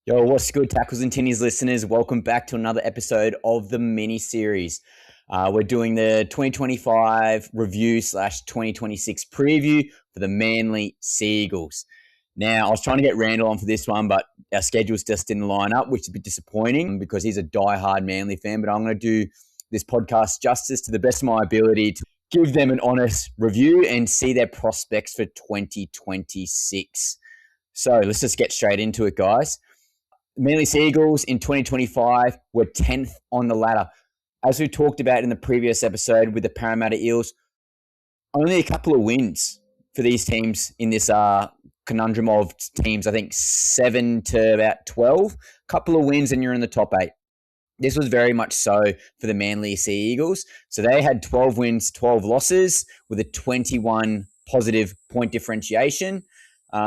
Yo, what's good, Tackles and Tinnies listeners? Welcome back to another episode of the mini series. We're doing the 2025 review / 2026 preview for the Manly Seagulls. Now, I was trying to get Randall on for this one, but our schedules just didn't line up, which is a bit disappointing because he's a diehard Manly fan. But I'm going to do this podcast justice to the best of my ability to give them an honest review and see their prospects for 2026. So let's just get straight into it, guys. Manly Seagulls in 2025 were 10th on the ladder. As we talked about in the previous episode with the Parramatta Eels, only a couple of wins for these teams in this conundrum of teams, I think 7 to about 12. Couple of wins and you're in the top 8. This was very much so for the Manly Seagulls. So they had 12 wins, 12 losses with a 21 positive point differentiation.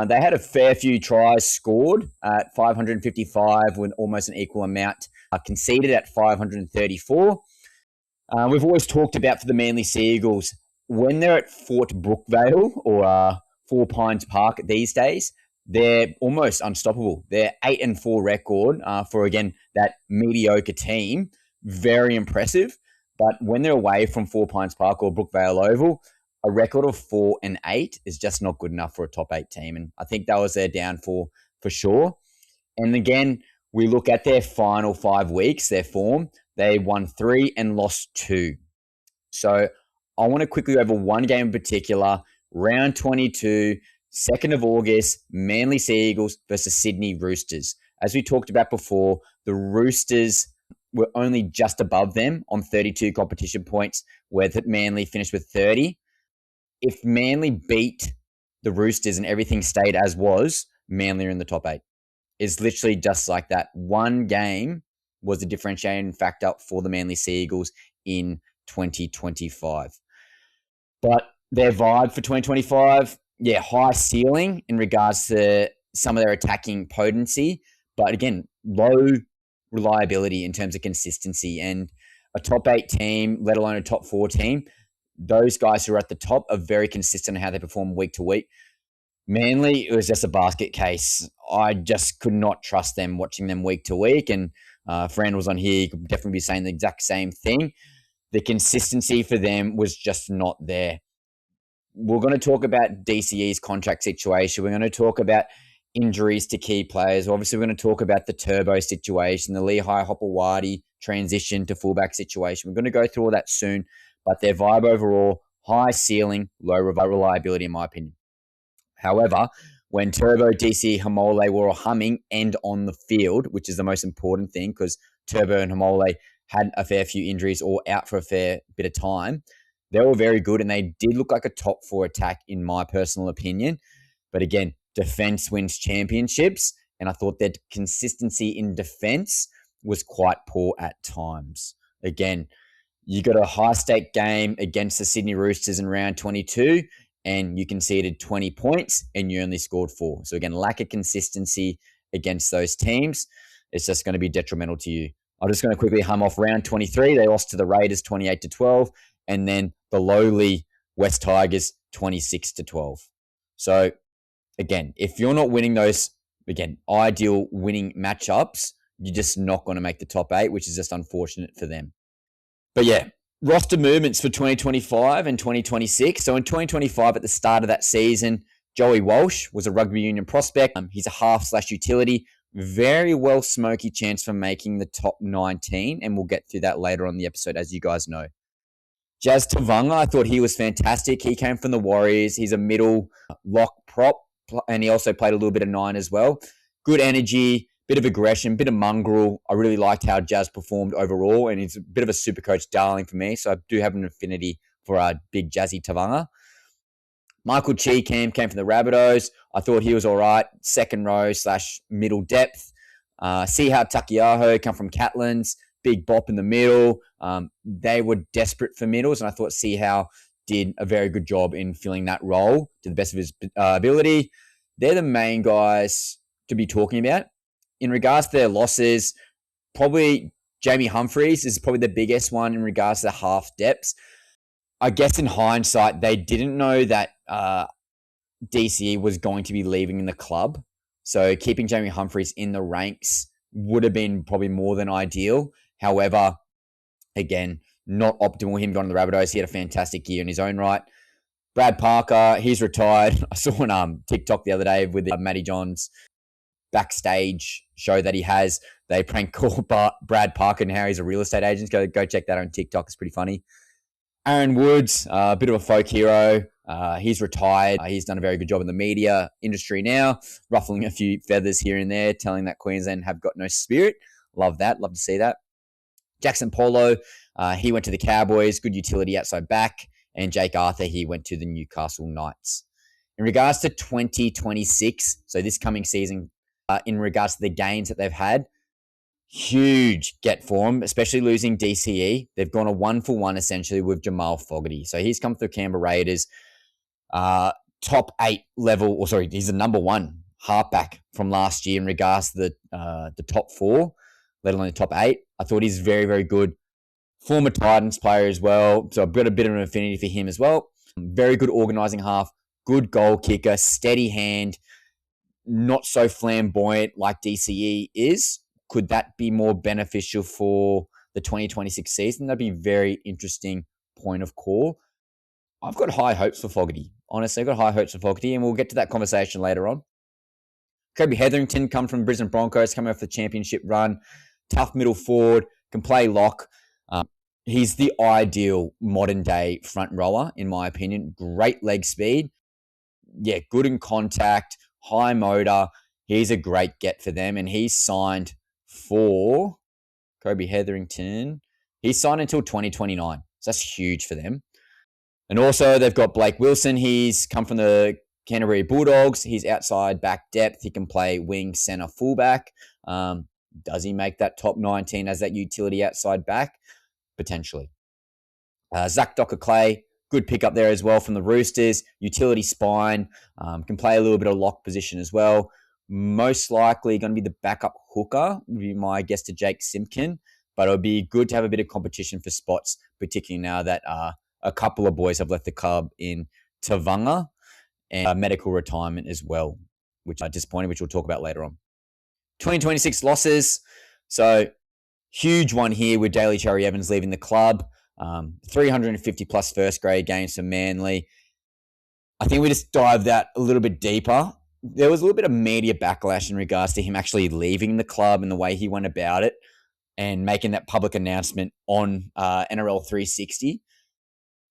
They had a fair few tries scored at 555 with almost an equal amount conceded at 534. We've always talked about for the Manly Seagulls, when they're at Fort Brookvale or Four Pines Park these days, they're almost unstoppable. They're 8-4 record for, again, that mediocre team. Very impressive. But when they're away from Four Pines Park or Brookvale Oval, a record of 4-8 is just not good enough for a top 8 team. And I think that was their downfall for sure. And again, we look at their final 5 weeks, their form, they won 3 and lost 2. So I want to quickly go over one game in particular, round 22, 2nd of August, Manly Seagulls versus Sydney Roosters. As we talked about before, the Roosters were only just above them on 32 competition points, where the Manly finished with 30. If Manly beat the Roosters and everything stayed as was, Manly are in the top 8. It's literally just like that. One game was the differentiating factor for the Manly Seagulls in 2025. But their vibe for 2025, high ceiling in regards to some of their attacking potency. But again, low reliability in terms of consistency. And a top 8 team, let alone a top 4 team, those guys who are at the top are very consistent in how they perform week to week. Manly, it was just a basket case. I just could not trust them watching them week to week. And if Rand was on here, he could definitely be saying the exact same thing. The consistency for them was just not there. We're going to talk about DCE's contract situation. We're going to talk about injuries to key players. Obviously, we're going to talk about the Turbo situation, the Lehigh Hopewadi transition to fullback situation. We're going to go through all that soon. But their vibe overall, high ceiling, low reliability, in my opinion. However, when Turbo, DC, Hamole were humming and on the field, which is the most important thing because Turbo and Hamole had a fair few injuries or out for a fair bit of time, they were very good and they did look like a top 4 attack in my personal opinion. But again, defense wins championships, and I thought that consistency in defense was quite poor at times. Again, you got a high-stake game against the Sydney Roosters in round 22, and you conceded 20 points, and you only scored 4. So again, lack of consistency against those teams, it's just going to be detrimental to you. I'm just going to quickly hum off round 23. They lost to the Raiders 28-12, and then the lowly West Tigers 26-12. So again, if you're not winning those, again, ideal winning matchups, you're just not going to make the top 8, which is just unfortunate for them. But roster movements for 2025 and 2026. So in 2025, at the start of that season, Joey Walsh was a rugby union prospect. He's a half/utility. Very well smoky chance for making the top 19, and we'll get through that later on in the episode, as you guys know. Jazz Tavanga, I thought he was fantastic. He came from the Warriors. He's a middle lock prop, and he also played a little bit of 9 as well. Good energy, bit of aggression, bit of mongrel. I really liked how Jazz performed overall, and he's a bit of a super coach darling for me, so I do have an affinity for our big Jazzy Tavanga. Michael Cheekham came from the Rabbitohs. I thought he was all right, second row / middle depth. Sihao Takiaho come from Catlins, big bop in the middle. They were desperate for middles, and I thought Sihao did a very good job in filling that role to the best of his ability. They're the main guys to be talking about. In regards to their losses, probably Jamie Humphries is probably the biggest one in regards to the half depths. I guess in hindsight, they didn't know that DCE was going to be leaving the club. So keeping Jamie Humphries in the ranks would have been probably more than ideal. However, again, not optimal. Him going to the Rabbitohs. He had a fantastic year in his own right. Brad Parker, he's retired. I saw on TikTok the other day with Matty John's backstage show that he has. They prank call Brad Parker and how he's a real estate agent. Go check that on TikTok. It's pretty funny. Aaron Woods, a bit of a folk hero. He's retired. He's done a very good job in the media industry now, ruffling a few feathers here and there, telling that Queensland have got no spirit. Love that. Love to see that. Jackson Polo, he went to the Cowboys, good utility outside back. And Jake Arthur, he went to the Newcastle Knights. In regards to 2026, so this coming season, in regards to the gains that they've had, huge get for them, especially losing DCE. They've gone a 1-for-1 essentially with Jamal Fogarty. So he's come through Canberra Raiders, top 8 level, or sorry, he's the number 1 halfback from last year in regards to the top 4, let alone the top 8. I thought he's very, very good. Former Titans player as well, so I've got a bit of an affinity for him as well. Very good organising half, good goal kicker, steady hand, not so flamboyant like DCE is. Could that be more beneficial for the 2026 season? That'd be a very interesting point of call. I've got high hopes for Fogarty. Honestly, I've got high hopes for Fogarty, and we'll get to that conversation later on. Kobe Hetherington, come from Brisbane Broncos, coming off the championship run. Tough middle forward, can play lock. He's the ideal modern-day front rower, in my opinion. Great leg speed. Yeah, good in contact, high motor. He's a great get for them, and he's signed for Kobe Hetherington. He's signed until 2029, so that's huge for them. And also, they've got Blake Wilson. He's come from the Canterbury Bulldogs. He's outside back depth. He can play wing, centre, fullback. Does he make that top 19 as that utility outside back? Potentially. Zach Dockar-Clay, good pick up there as well from the Roosters. Utility spine, can play a little bit of lock position as well. Most likely going to be the backup hooker, would be my guess to Jake Simpkin. But it would be good to have a bit of competition for spots, particularly now that a couple of boys have left the club in Tavanga and medical retirement as well, which are disappointing, which we'll talk about later on. 2026 losses. So huge one here with Daly Cherry-Evans leaving the club. 350 plus first grade games for Manly. I think we just dived that a little bit deeper. There was a little bit of media backlash in regards to him actually leaving the club and the way he went about it and making that public announcement on NRL 360.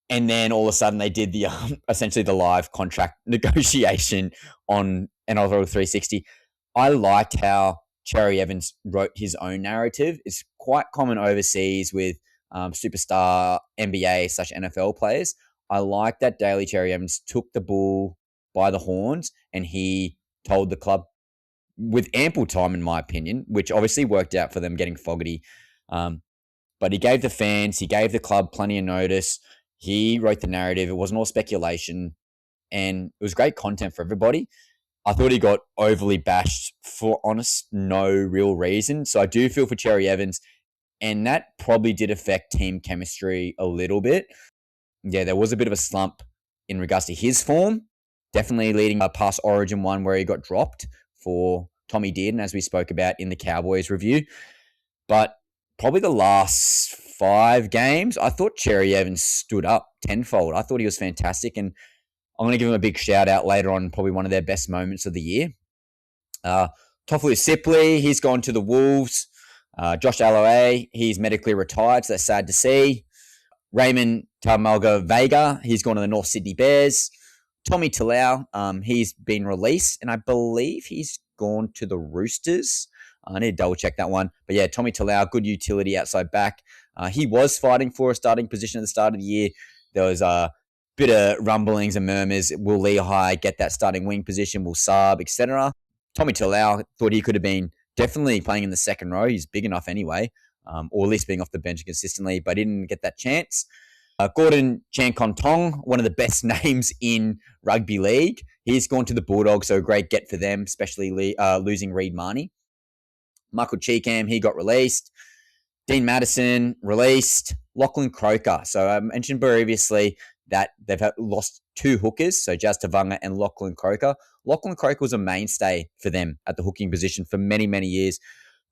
And then all of a sudden they did the essentially the live contract negotiation on NRL 360. I liked how Cherry-Evans wrote his own narrative. It's quite common overseas with superstar NBA/NFL players. I like that Daly Cherry-Evans took the bull by the horns and he told the club with ample time, in my opinion, which obviously worked out for them getting Fogarty. But he gave the fans, he gave the club plenty of notice. He wrote the narrative. It wasn't all speculation, and it was great content for everybody. I thought he got overly bashed for honest, no real reason. So I do feel for Cherry-Evans, and that probably did affect team chemistry a little bit. Yeah, there was a bit of a slump in regards to his form, definitely leading past Origin 1 where he got dropped for Tommy Dearden, as we spoke about in the Cowboys review. But probably the last 5 games, I thought Cherry-Evans stood up tenfold. I thought he was fantastic, and I'm going to give him a big shout out later on, probably one of their best moments of the year. Toffoli Sipley, he's gone to the Wolves. Josh Aloe, he's medically retired, so that's sad to see. Raymond Tamalga Vega, he's gone to the North Sydney Bears. Tommy Talau, he's been released, and I believe he's gone to the Roosters. I need to double check that one. But yeah, Tommy Talau, good utility outside back. He was fighting for a starting position at the start of the year. There was a bit of rumblings and murmurs. Will Lehigh get that starting wing position? Will Saab, etc.? Tommy Talau thought he could have been definitely playing in the second row. He's big enough anyway, or at least being off the bench consistently, but didn't get that chance. Gordon Chan-Kon-Tong, one of the best names in rugby league. He's gone to the Bulldogs, so a great get for them, especially losing Reid Marnie. Michael Cheekham, he got released. Dean Madison, released. Lachlan Croker. So I mentioned previously that they've lost 2 hookers, so Jazz Tavanga and Lachlan Croker. Lachlan Croker was a mainstay for them at the hooking position for many, many years.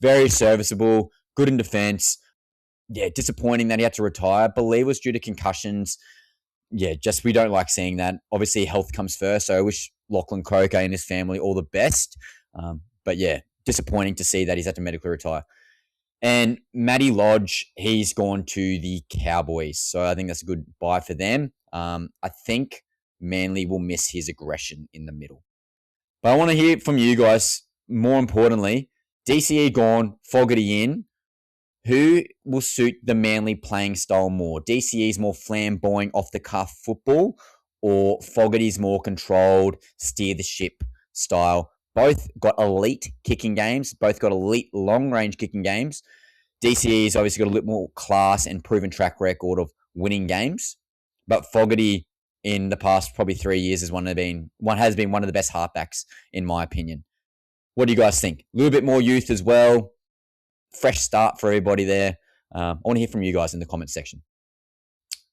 Very serviceable, good in defense. Yeah, disappointing that he had to retire. I believe it was due to concussions. Yeah, just we don't like seeing that. Obviously, health comes first, so I wish Lachlan Croker and his family all the best. But yeah, disappointing to see that he's had to medically retire. And Matty Lodge, he's gone to the Cowboys. So I think that's a good buy for them. I think Manly will miss his aggression in the middle. But I want to hear from you guys, more importantly, DCE gone, Fogarty in. Who will suit the Manly playing style more? DCE's more flamboyant, off-the-cuff football, or Fogarty's more controlled, steer-the-ship style? Both got elite kicking games. Both got elite long-range kicking games. DCE's obviously got a little more class and proven track record of winning games. But Fogarty, in the past probably 3 years, has been one of the best halfbacks, in my opinion. What do you guys think? A little bit more youth as well. Fresh start for everybody there. I want to hear from you guys in the comment section.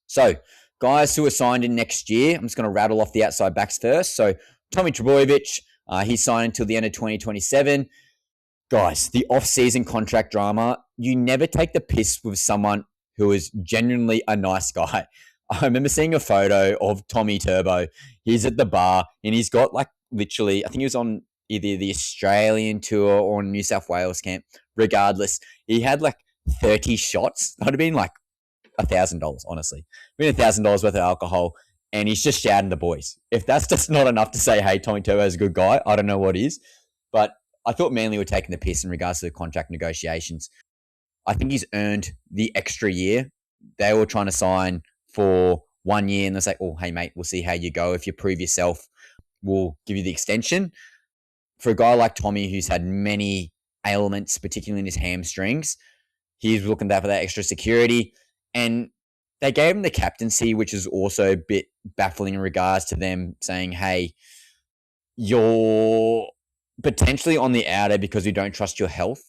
So, guys who are signed in next year, I'm just going to rattle off the outside backs first. So, Tommy Trbojevic, he's signed until the end of 2027. Guys, the off-season contract drama, you never take the piss with someone who is genuinely a nice guy. I remember seeing a photo of Tommy Turbo. He's at the bar, and he's got literally, I think he was on either the Australian tour or New South Wales camp. Regardless, he had 30 shots. That would have been $1,000, honestly. Been $1,000 worth of alcohol, and he's just shouting the boys. If that's just not enough to say, hey, Tommy Turbo is a good guy, I don't know what is. But I thought Manly were taking the piss in regards to the contract negotiations. I think he's earned the extra year. They were trying to sign for 1 year, and they're like, oh, hey, mate, we'll see how you go. If you prove yourself, we'll give you the extension. For a guy like Tommy, who's had many ailments, particularly in his hamstrings, he's looking for that extra security. And they gave him the captaincy, which is also a bit baffling in regards to them saying, hey, you're potentially on the outer because we don't trust your health.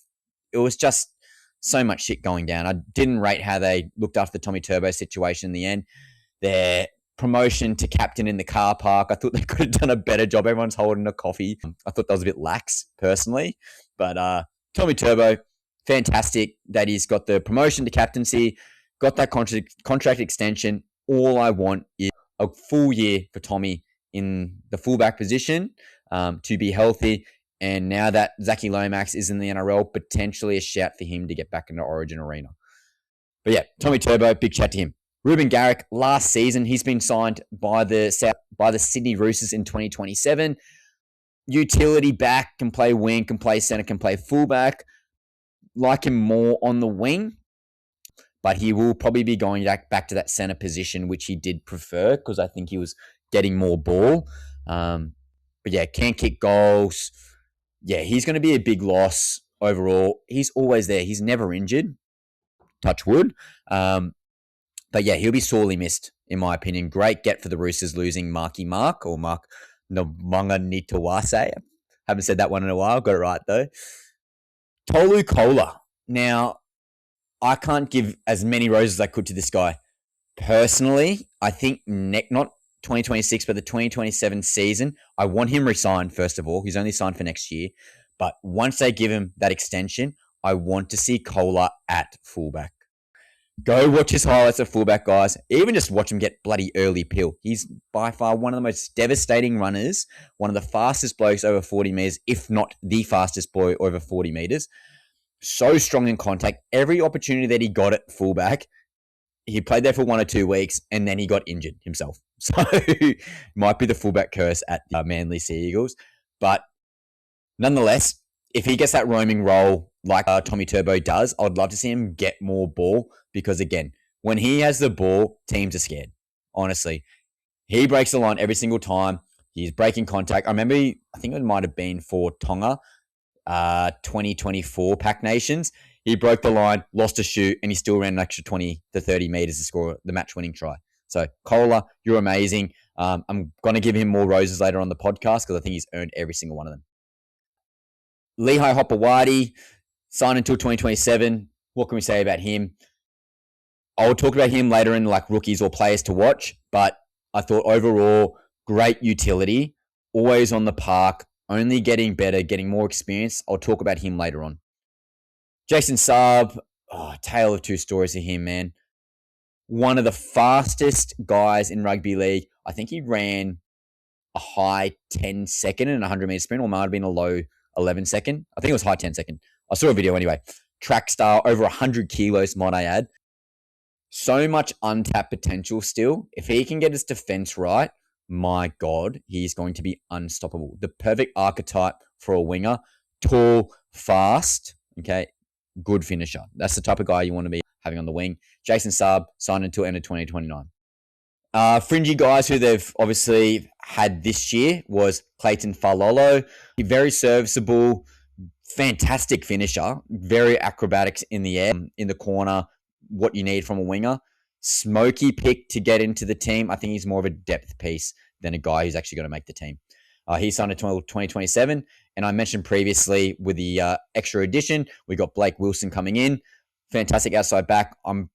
It was just so much shit going down. I didn't rate how they looked after the Tommy Turbo situation in the end. Their promotion to captain in the car park, I thought they could have done a better job. Everyone's holding a coffee. I thought that was a bit lax, personally. But Tommy Turbo, fantastic that he's got the promotion to captaincy, got that contract extension. All I want is a full year for Tommy in the fullback position to be healthy. And now that Zachy Lomax is in the NRL, potentially a shout for him to get back into Origin Arena. But yeah, Tommy Turbo, big chat to him. Ruben Garrick, last season, he's been signed by the Sydney Roosters in 2027. Utility back, can play wing, can play centre, can play fullback. Like him more on the wing, but he will probably be going back to that centre position, which he did prefer because I think he was getting more ball. But yeah, can kick goals. Yeah, he's going to be a big loss overall. He's always there. He's never injured. Touch wood. But yeah, he'll be sorely missed, in my opinion. Great get for the Roosters losing Marky Mark or Mark Namonga Nitawase. Haven't said that one in a while. Got it right, though. Tolu Kola. Now, I can't give as many roses as I could to this guy. Personally, I think not 2026, but the 2027 season, I want him re-signed, first of all. He's only signed for next year. But once they give him that extension, I want to see Kola at fullback. Go watch his highlights at fullback, guys. Even just watch him get bloody early pill. He's by far one of the most devastating runners, one of the fastest blokes over 40 metres, if not the fastest boy over 40 metres. So strong in contact. Every opportunity that he got at fullback, he played there for 1 or 2 weeks, and then he got injured himself. So, might be the fullback curse at the Manly Sea Eagles. But nonetheless, if he gets that roaming role like Tommy Turbo does, I'd love to see him get more ball because, again, when he has the ball, teams are scared. Honestly, he breaks the line every single time. He's breaking contact. I remember, I think it might have been for Tonga, 2024 Pac Nations. He broke the line, lost a shoot, and he still ran an extra 20 to 30 metres to score the match-winning try. So, Kola, you're amazing. I'm going to give him more roses later on the podcast because I think he's earned every single one of them. Lehigh Hopewadi, signed until 2027. What can we say about him? I'll talk about him later in rookies or players to watch, but I thought overall, great utility, always on the park, only getting better, getting more experience. I'll talk about him later on. Jason Saab, tale of two stories of him, man. One of the fastest guys in rugby league. I think he ran a high 10 second in a 100 meter sprint, or might have been a low 11 second. I think it was high 10 second. I saw a video anyway. Track star, over 100 kilos, might I add. So much untapped potential still. If he can get his defense right, my God, he's going to be unstoppable. The perfect archetype for a winger. Tall, fast, okay, good finisher. That's the type of guy you want to be having on the wing. Jason Saab signed until end of 2029. Fringy guys who they've obviously had this year was Clayton Falolo. Very serviceable, fantastic finisher, very acrobatics in the air, in the corner, what you need from a winger. Smoky pick to get into the team. I think he's more of a depth piece than a guy who's actually going to make the team. He signed until 2027, and I mentioned previously with the extra addition, we got Blake Wilson coming in. Fantastic outside back. I'm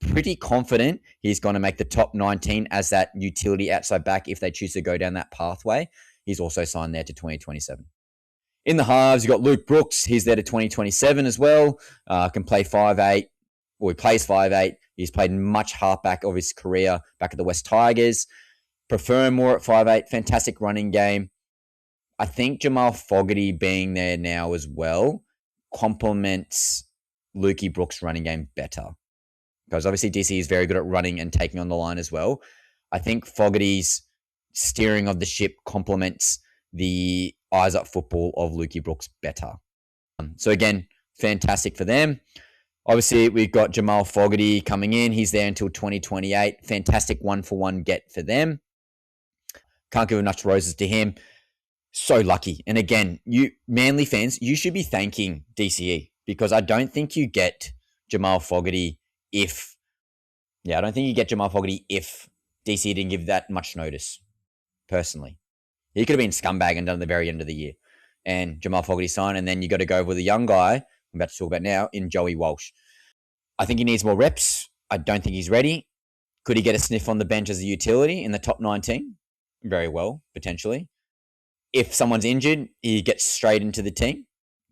pretty confident he's going to make the top 19 as that utility outside back if they choose to go down that pathway. He's also signed there to 2027. In the halves, you've got Luke Brooks. He's there to 2027 as well. Can play 5'8", or he plays 5'8". He's played much halfback of his career back at the West Tigers. Prefer him more at 5'8". Fantastic running game. I think Jamal Fogarty being there now as well complements Lukey Brooks' running game better. Because obviously DC is very good at running and taking on the line as well. I think Fogarty's steering of the ship complements the eyes up football of Lukey Brooks better. So again, fantastic for them. Obviously, we've got Jamal Fogarty coming in. He's there until 2028. Fantastic one-for-one get for them. Can't give enough roses to him. So lucky. And again, you Manly fans, you should be thanking DCE because I don't think you get Jamal Fogarty if DC didn't give that much notice, personally. He could have been scumbag and done at the very end of the year. And Jamal Fogarty signed, and then you got to go with a young guy, I'm about to talk about now, in Joey Walsh. I think he needs more reps. I don't think he's ready. Could he get a sniff on the bench as a utility in the top 19? Very well, potentially. If someone's injured, he gets straight into the team.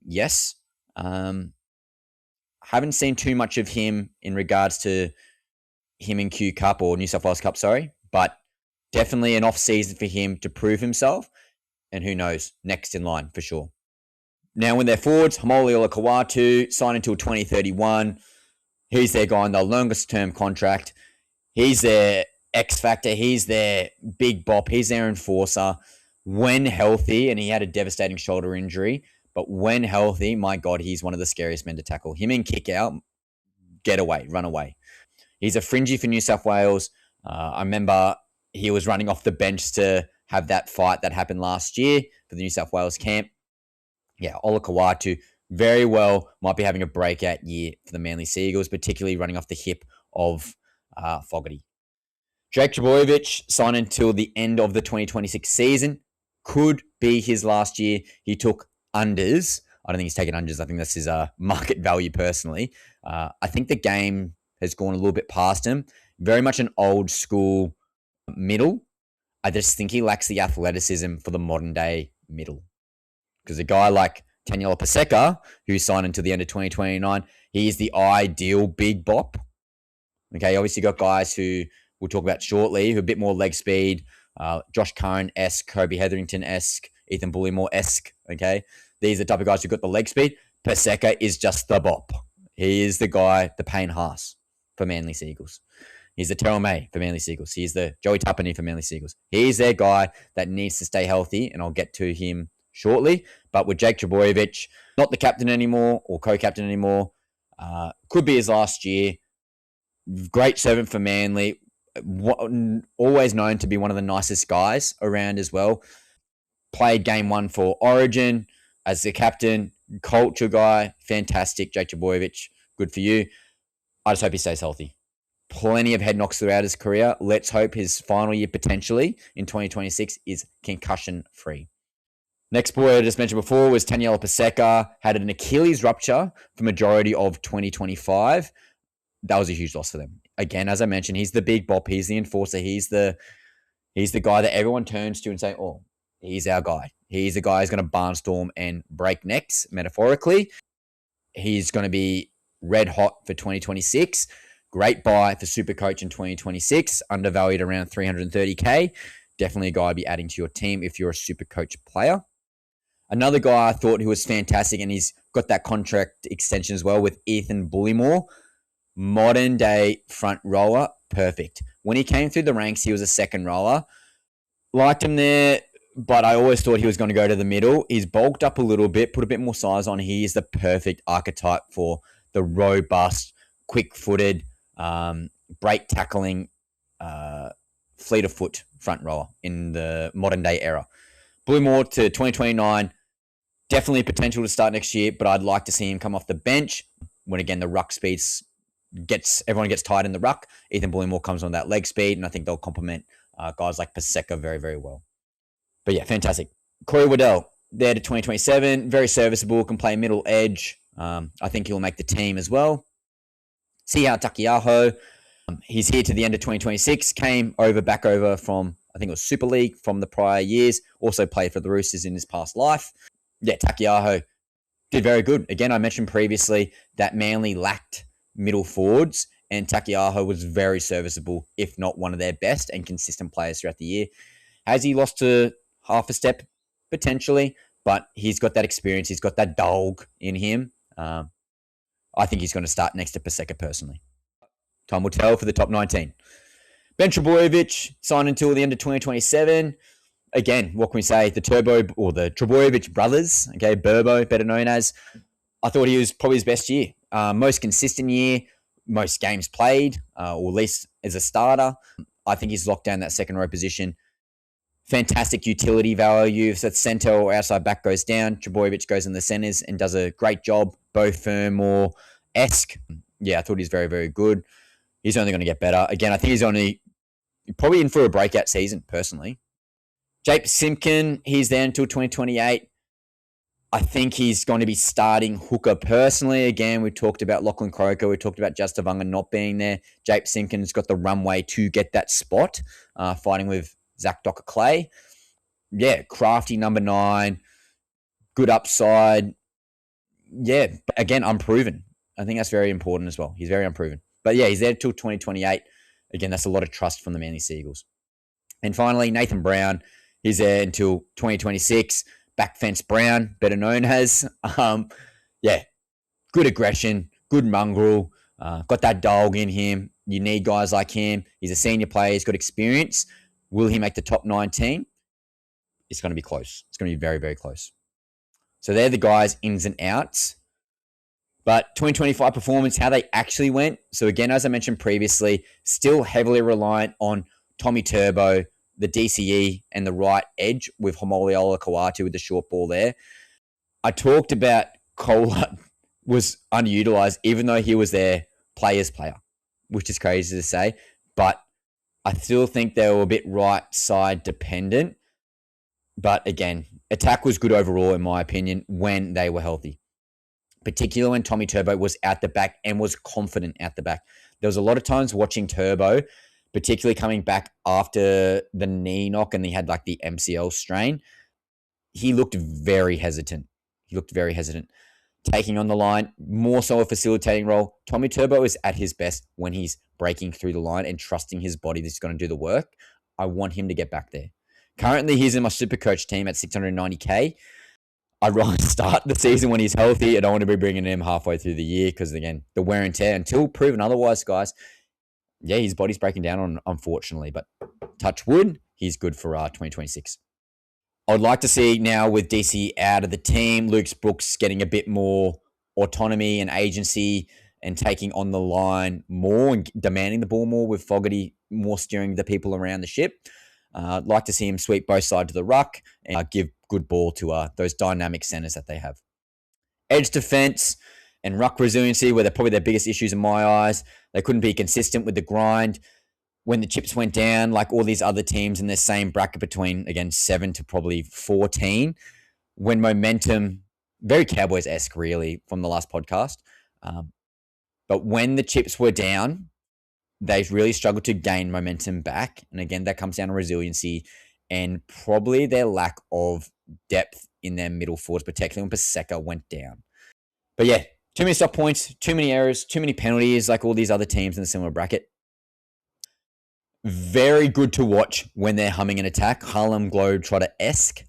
Yes. Haven't seen too much of him in regards to him in Q Cup or New South Wales Cup, but definitely an off season for him to prove himself. And who knows, next in line for sure. Now, when they're forwards, Hamoli Olakawatu signed until 2031. He's their guy on the longest term contract. He's their X factor. He's their big bop. He's their enforcer. When healthy, and he had a devastating shoulder injury, but when healthy, my God, he's one of the scariest men to tackle. Him in kick out, get away, run away. He's a fringy for New South Wales. I remember he was running off the bench to have that fight that happened last year for the New South Wales camp. Yeah, Olakawatu, very well, might be having a breakout year for the Manly Seagulls, particularly running off the hip of Fogarty. Jake Trbojevic signed until the end of the 2026 season. Could be his last year. He took unders. I don't think he's taken unders. I think that's his market value personally. I think the game has gone a little bit past him. Very much an old school middle. I just think he lacks the athleticism for the modern day middle. Because a guy like Taniela Paseka, who signed until the end of 2029, he is the ideal big bop. Okay, obviously got guys who we'll talk about shortly, who are a bit more leg speed, Josh Curran-esque, Kobe Hetherington-esque, Ethan Bullimore-esque, okay? These are the type of guys who got the leg speed. Paseka is just the bop. He is the guy, the Payne Haas for Manly Seagulls. He's the Terrell May for Manly Seagulls. He's the Joey Tapine for Manly Seagulls. He's their guy that needs to stay healthy, and I'll get to him shortly. But with Jake Trbojevic, not the captain anymore or co-captain anymore, could be his last year. Great servant for Manly. Always known to be one of the nicest guys around as well. Played game one for Origin as the captain, culture guy, fantastic. Jake Trbojevic, good for you. I just hope he stays healthy. Plenty of head knocks throughout his career. Let's hope his final year potentially in 2026 is concussion free. Next boy I just mentioned before was Taniela Paseka. Had an Achilles rupture for majority of 2025. That was a huge loss for them. again, as I mentioned, he's the big bop. He's the enforcer. He's the guy that everyone turns to and say, oh, he's our guy. He's the guy who's going to barnstorm and break necks, metaphorically. He's going to be red hot for 2026. Great buy for Supercoach in 2026. Undervalued around 330K. Definitely a guy I'd be adding to your team if you're a Supercoach player. Another guy I thought who was fantastic, and he's got that contract extension as well with Ethan Bullimore. Modern day front rower, perfect. When he came through the ranks, he was a second rower. Liked him there, but I always thought he was going to go to the middle. He's bulked up a little bit, put a bit more size on. He is the perfect archetype for the robust, quick-footed, break tackling, fleet of foot front rower in the modern day era. Bullimore to 2029. Definitely potential to start next year, but I'd like to see him come off the bench when, again, the ruck speeds everyone gets tired in the ruck. Ethan Bullimore comes on that leg speed, and I think they'll complement guys like Paseka very, very well. But yeah, fantastic. Corey Waddell, there to 2027, very serviceable, can play middle edge. I think he'll make the team as well. Siha Takiaho, he's here to the end of 2026, came back over from, I think it was Super League from the prior years, also played for the Roosters in his past life. Yeah, Takiaho did very good. Again, I mentioned previously that Manly lacked middle forwards, and Takiaho was very serviceable, if not one of their best and consistent players throughout the year. Has he lost to half a step? Potentially, but he's got that experience. He's got that dog in him. I think he's going to start next to Paseka personally. Time will tell for the top 19. Ben Trebojevic signed until the end of 2027. Again, what can we say? The Trebojevic brothers, okay, Burbo, better known as. I thought he was probably his best year. Most consistent year, most games played, or at least as a starter. I think he's locked down that second row position. Fantastic utility value. If that centre or outside back goes down, Trebojevic goes in the centres and does a great job. Bo Fermor-esque. Yeah, I thought he's very, very good. He's only going to get better. Again, I think he's probably in for a breakout season, personally. Jake Simpkin, he's there until 2028. I think he's going to be starting hooker personally. Again, we talked about Lachlan Croker. We talked about Justavanga not being there. Jake Simpkin's got the runway to get that spot, fighting with Zach Dockar-Clay. Yeah, crafty number 9. Good upside. Yeah, again, unproven. I think that's very important as well. He's very unproven. But yeah, he's there until 2028. Again, that's a lot of trust from the Manly Seagulls. And finally, Nathan Brown. He's there until 2026. Backfence Brown, better known as. Yeah, good aggression, good mongrel, got that dog in him. You need guys like him. He's a senior player. He's got experience. Will he make the top 19? It's going to be close. It's going to be very, very close. So they're the guys' ins and outs. But 2025 performance, how they actually went. So again, as I mentioned previously, still heavily reliant on Tommy Turbo, the DCE, and the right edge with Homoliola Kawatu with the short ball there. I talked about Kola was underutilized, even though he was their player's player, which is crazy to say. But I still think they were a bit right side dependent. But again, attack was good overall, in my opinion, when they were healthy. Particularly when Tommy Turbo was at the back and was confident at the back. There was a lot of times watching Turbo, particularly coming back after the knee knock and he had like the MCL strain. He looked very hesitant. Taking on the line, more so a facilitating role. Tommy Turbo is at his best when he's breaking through the line and trusting his body that's going to do the work. I want him to get back there. Currently, he's in my Supercoach team at 690K. I'd rather start the season when he's healthy. I don't want to be bringing him halfway through the year because, again, the wear and tear, until proven otherwise, guys, yeah, his body's breaking down, unfortunately. But touch wood, he's good for 2026. I'd like to see now with DC out of the team, Luke Brooks getting a bit more autonomy and agency and taking on the line more and demanding the ball more with Fogarty more steering the people around the ship. I'd like to see him sweep both sides of the ruck and give good ball to those dynamic centers that they have. Edge defense and ruck resiliency were probably their biggest issues in my eyes. They couldn't be consistent with the grind. When the chips went down, like all these other teams in the same bracket between, again, 7 to probably 14, when momentum, very Cowboys-esque really from the last podcast, but when the chips were down, they've really struggled to gain momentum back. And again, that comes down to resiliency and probably their lack of depth in their middle forwards, particularly when Paseka went down. But yeah, too many stop points, too many errors, too many penalties, like all these other teams in a similar bracket. Very good to watch when they're humming an attack, Harlem Globetrotter-esque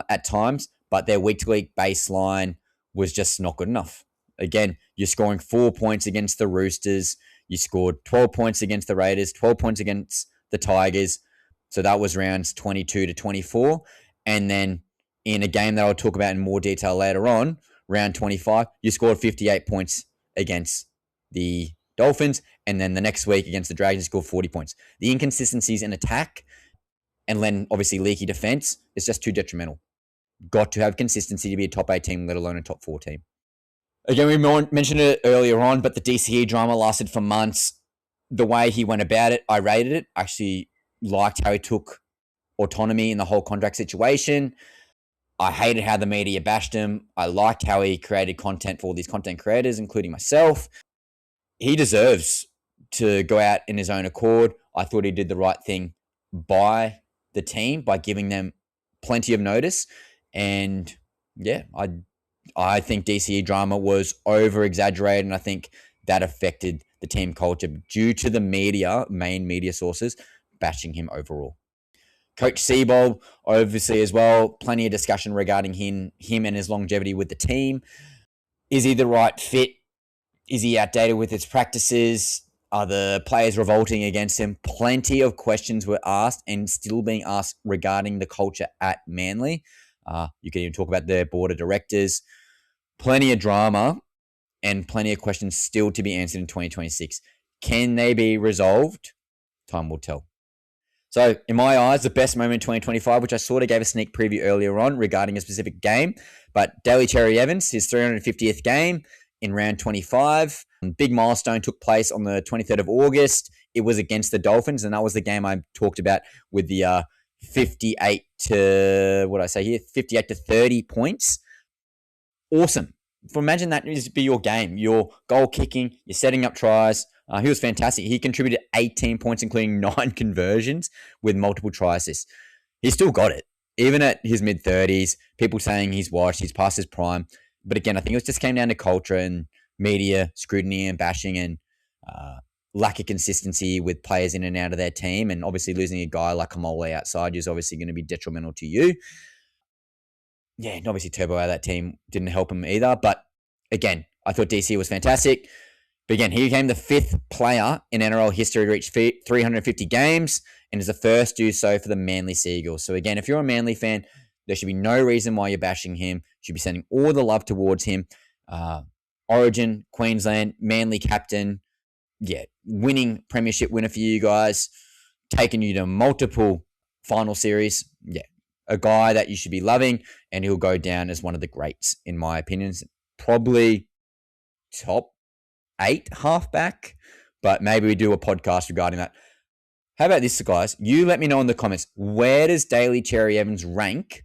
at times, but their week-to-week baseline was just not good enough. Again, you're scoring 4 points against the Roosters. You scored 12 points against the Raiders, 12 points against the Tigers. So that was rounds 22 to 24. And then in a game that I'll talk about in more detail later on, round 25, you scored 58 points against the Dolphins. And then the next week against the Dragons, you scored 40 points. The inconsistencies in attack and then obviously leaky defense is just too detrimental. Got to have consistency to be a top 8 team, let alone a top 4 team. Again, we mentioned it earlier on, but the DCE drama lasted for months. The way he went about it, I rated it. I actually liked how he took autonomy in the whole contract situation. I hated how the media bashed him. I liked how he created content for all these content creators, including myself. He deserves to go out in his own accord. I thought he did the right thing by the team, by giving them plenty of notice. And yeah, I think DCE drama was over-exaggerated, and I think that affected the team culture due to the main media sources, bashing him overall. Coach Seabold, obviously as well, plenty of discussion regarding him and his longevity with the team. Is he the right fit? Is he outdated with his practices? Are the players revolting against him? Plenty of questions were asked and still being asked regarding the culture at Manly. You can even talk about their board of directors. Plenty of drama and plenty of questions still to be answered in 2026. Can they be resolved? Time will tell. So, in my eyes, the best moment in 2025, which I sort of gave a sneak preview earlier on regarding a specific game, but Daly Cherry Evans, his 350th game in round 25. Big milestone took place on the 23rd of August. It was against the Dolphins, and that was the game I talked about with the 58 to 30 points. Awesome. Imagine that is be your game. You're goal kicking, you're setting up tries. He was fantastic. He contributed 18 points, including 9 conversions with multiple try assists. He still got it. Even at his mid-30s, people saying he's washed, he's past his prime. But again, I think it just came down to culture and media scrutiny and bashing and lack of consistency with players in and out of their team. And obviously losing a guy like Kamole outside is obviously going to be detrimental to you. Yeah, and obviously Turbo out of that team didn't help him either. But again, I thought DC was fantastic. But again, he became the 5th player in NRL history to reach 350 games and is the first to do so for the Manly Seagulls. So again, if you're a Manly fan, there should be no reason why you're bashing him. You should be sending all the love towards him. Origin, Queensland, Manly captain. Yeah, winning premiership winner for you guys. Taking you to multiple final series. Yeah, a guy that you should be loving, and he'll go down as one of the greats, in my opinion. Probably top 8 halfback, but maybe we do a podcast regarding that. How about this, guys? You let me know in the comments, where does Daly Cherry Evans rank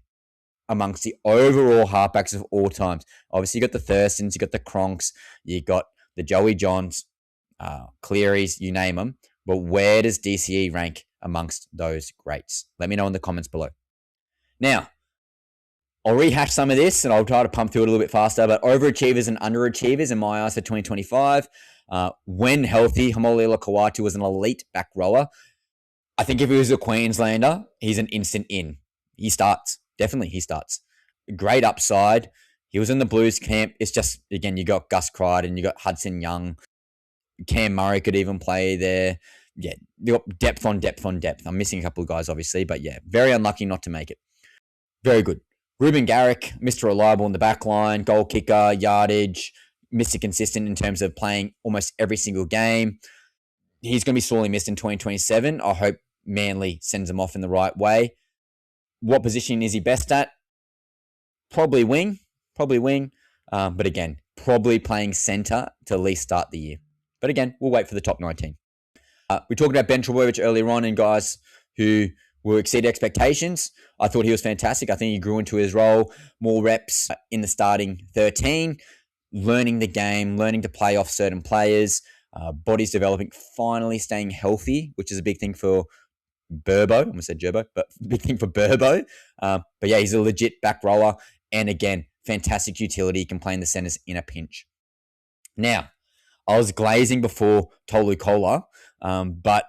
amongst the overall halfbacks of all times? Obviously, you got the Thurstons, you got the Cronks, you got the Joey Johns, Clearys, you name them. But where does DCE rank amongst those greats? Let me know in the comments below. Now, I'll rehash some of this and I'll try to pump through it a little bit faster, but overachievers and underachievers in my eyes for 2025. When healthy, Hamole Lakawatu was an elite back rower. I think if he was a Queenslander, he's an instant in. He starts. Definitely, he starts. Great upside. He was in the Blues camp. It's just, again, you got Gus Crichton, you got Hudson Young. Cam Murray could even play there. Yeah, you got depth on depth on depth. I'm missing a couple of guys, obviously, but yeah, very unlucky not to make it. Very good. Ruben Garrick, Mr. Reliable in the back line, goal kicker, yardage, Mr. Consistent in terms of playing almost every single game. He's going to be sorely missed in 2027. I hope Manly sends him off in the right way. What position is he best at? Probably wing. But again, probably playing centre to at least start the year. But again, we'll wait for the top 19. We talked about Ben Trebojevic earlier on and guys who will exceed expectations. I thought he was fantastic. I think he grew into his role, more reps in the starting 13, learning the game, learning to play off certain players. Body's developing, finally staying healthy, which is a big thing for Burbo. I almost said Gerbo, but big thing for Burbo. But yeah, he's a legit back rower. And again, fantastic utility. He can play in the centres in a pinch. Now, I was glazing before Tolu Kola, but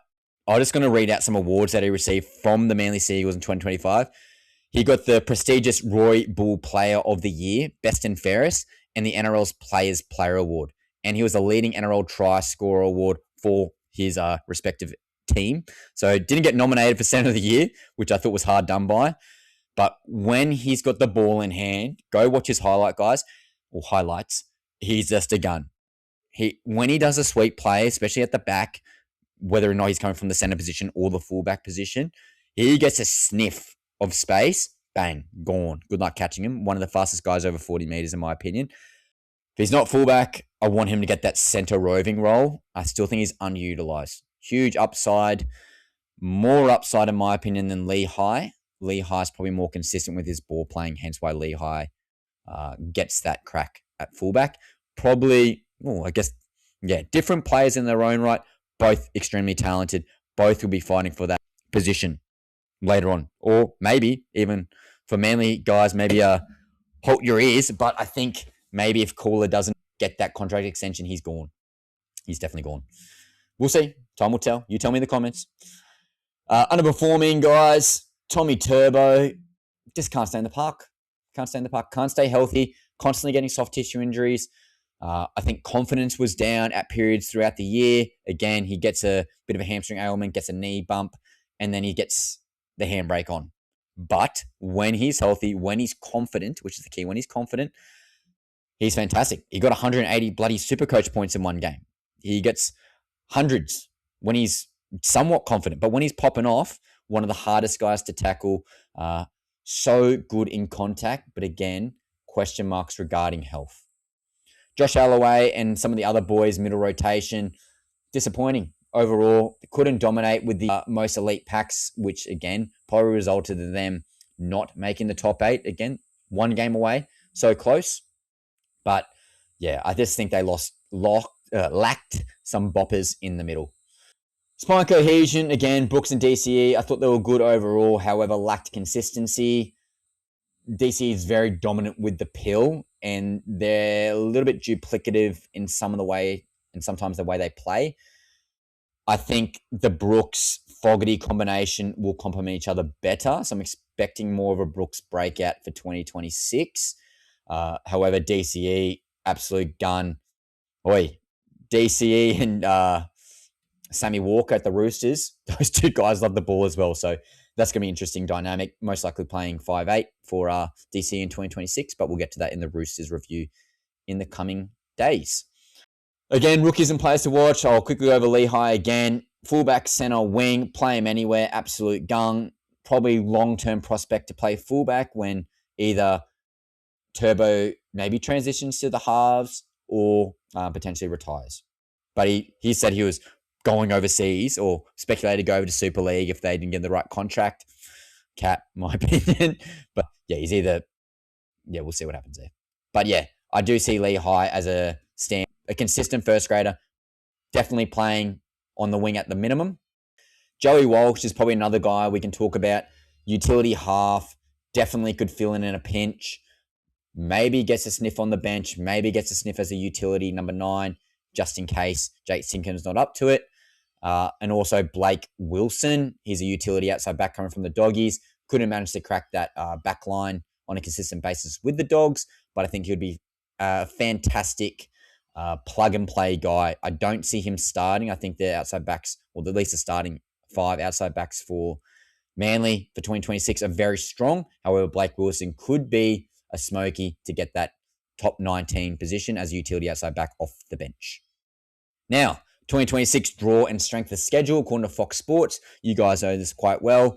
I'm just going to read out some awards that he received from the Manly Seagulls in 2025. He got the prestigious Roy Bull Player of the Year, Best and Fairest, and the NRL's Players Player Award. And he was the leading NRL try scorer award for his respective team. So didn't get nominated for Centre of the Year, which I thought was hard done by. But when he's got the ball in hand, go watch his highlight, guys, or highlights. He's just a gun. When he does a sweep play, especially at the back, whether or not he's coming from the centre position or the fullback position, he gets a sniff of space. Bang, gone. Good luck catching him. One of the fastest guys over 40 metres, in my opinion. If he's not fullback, I want him to get that centre roving role. I still think he's underutilised. Huge upside. More upside, in my opinion, than Lehigh. Lehigh's probably more consistent with his ball playing, hence why Lehigh gets that crack at fullback. Probably, different players in their own right, both extremely talented. Both will be fighting for that position later on. Or maybe even for Manly guys, maybe hold your ears. But I think maybe if Koula doesn't get that contract extension, he's gone. He's definitely gone. We'll see. Time will tell. You tell me in the comments. Underperforming guys, Tommy Turbo just can't stay in the park. Can't stay healthy. Constantly getting soft tissue injuries. I think confidence was down at periods throughout the year. Again, he gets a bit of a hamstring ailment, gets a knee bump, and then he gets the handbrake on. But when he's healthy, when he's confident, which is the key, when he's confident, he's fantastic. He got 180 bloody Supercoach points in one game. He gets hundreds when he's somewhat confident. But when he's popping off, one of the hardest guys to tackle, so good in contact, but again, question marks regarding health. Josh Alloway and some of the other boys, middle rotation, disappointing overall. Couldn't dominate with the most elite packs, which again, probably resulted in them not making the top 8. Again, one game away, so close. But yeah, I just think they lacked some boppers in the middle. Spine cohesion, again, Brooks and DCE, I thought they were good overall, however, lacked consistency. DCE is very dominant with the pill, and they're a little bit duplicative in some of the way, and sometimes the way they play. I think the Brooks-Fogarty combination will complement each other better, so I'm expecting more of a Brooks breakout for 2026. However, DCE, absolute gun. DCE and Sammy Walker at the Roosters, those two guys love the ball as well. So that's going to be an interesting dynamic. Most likely playing 5'8" for DC in 2026, but we'll get to that in the Roosters review in the coming days. Again, rookies and players to watch. I'll quickly go over Lehigh again. Fullback, center, wing, play him anywhere, absolute gung. Probably long-term prospect to play fullback when either Turbo maybe transitions to the halves or potentially retires. But he said he was going overseas or speculated to go over to Super League if they didn't get the right contract. Cat, my opinion. But yeah, we'll see what happens there. But yeah, I do see Lehigh as a consistent first grader, definitely playing on the wing at the minimum. Joey Walsh is probably another guy we can talk about. Utility half, definitely could fill in a pinch. Maybe gets a sniff on the bench, maybe gets a sniff as a utility number 9, just in case Jake Sinkin's not up to it. And also Blake Wilson, he's a utility outside back coming from the Doggies. Couldn't manage to crack that back line on a consistent basis with the Dogs, but I think he would be a fantastic plug-and-play guy. I don't see him starting. I think the outside backs, or at least the starting 5 outside backs for Manly for 2026 are very strong. However, Blake Wilson could be a smoky to get that top 19 position as a utility outside back off the bench. Now, 2026 draw and strength of schedule, according to Fox Sports. You guys know this quite well.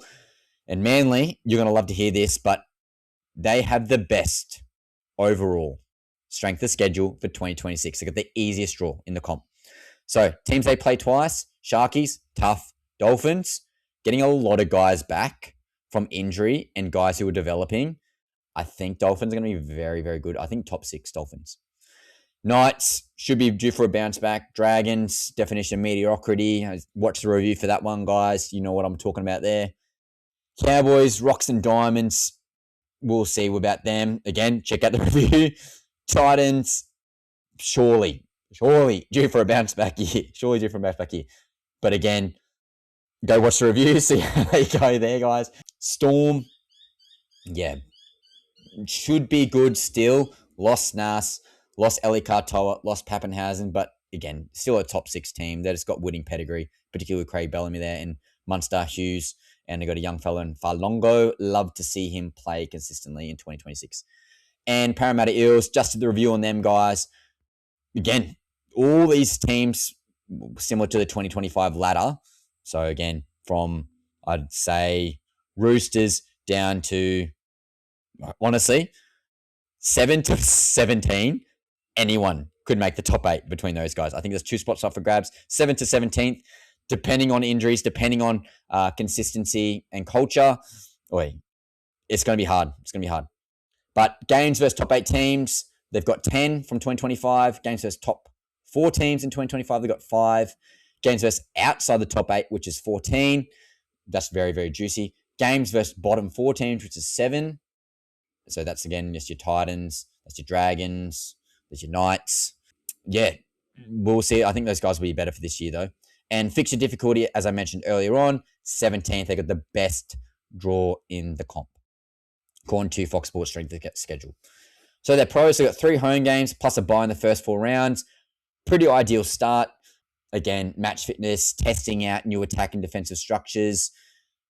And Manly, you're going to love to hear this, but they have the best overall strength of schedule for 2026. They got the easiest draw in the comp. So, teams they play twice, Sharkies, tough. Dolphins, getting a lot of guys back from injury and guys who are developing. I think Dolphins are going to be very, very good. I think top 6 Dolphins. Knights, should be due for a bounce back. Dragons, definition of mediocrity. Watch the review for that one, guys. You know what I'm talking about there. Cowboys, rocks and diamonds. We'll see about them. Again, check out the review. Titans, surely due for a bounce back year. Surely due for a bounce back year. But again, go watch the review. See how they go there, guys. Storm, yeah, should be good still. Lost Nas, lost Eli Katoa, lost Pappenhausen, but again, still a top 6 team. They just got winning pedigree, particularly Craig Bellamy there and Munster, Hughes, and they got a young fellow in Falongo. Love to see him play consistently in 2026. And Parramatta Eels, just the review on them, guys. Again, all these teams similar to the 2025 ladder. So again, from I'd say Roosters down to, honestly, 7 to 17, anyone could make the top 8 between those guys. I think there's 2 spots up for grabs, 7 to 17th, depending on injuries, depending on consistency and culture. It's going to be hard. But games versus top 8 teams, they've got 10 from 2025. Games versus top 4 teams in 2025, they've got 5. Games versus outside the top 8, which is 14. That's very, very juicy. Games versus bottom 4 teams, which is 7. So that's, again, just your Titans, that's your Dragons, there's your Knights. Yeah, we'll see. I think those guys will be better for this year, though. And fixture difficulty, as I mentioned earlier on, 17th. They got the best draw in the comp, according to Fox Sports Strength Schedule. So they're pros. They've got 3 home games plus a bye in the first 4 rounds. Pretty ideal start. Again, match fitness, testing out new attack and defensive structures.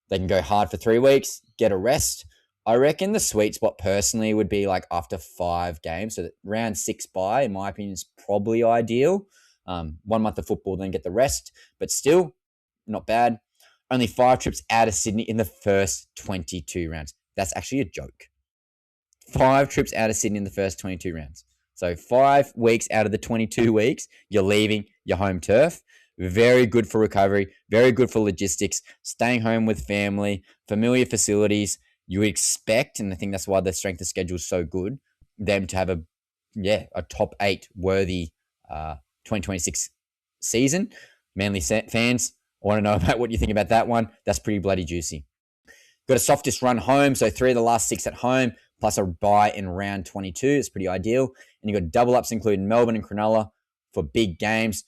They can go hard for 3 weeks, get a rest. I reckon the sweet spot personally would be like after 5 games. So that round 6 bye, in my opinion, is probably ideal. 1 month of football, then get the rest. But still, not bad. Only 5 trips out of Sydney in the first 22 rounds. That's actually a joke. 5 trips out of Sydney in the first 22 rounds. So 5 weeks out of the 22 weeks, you're leaving your home turf. Very good for recovery. Very good for logistics. Staying home with family. Familiar facilities. You would expect, and I think that's why the strength of schedule is so good, them to have a top 8 worthy 2026 season. Manly fans, I want to know about what you think about that one. That's pretty bloody juicy. Got a softest run home, so 3 of the last 6 at home, plus a bye in round 22. It's pretty ideal. And you got double ups, including Melbourne and Cronulla for big games.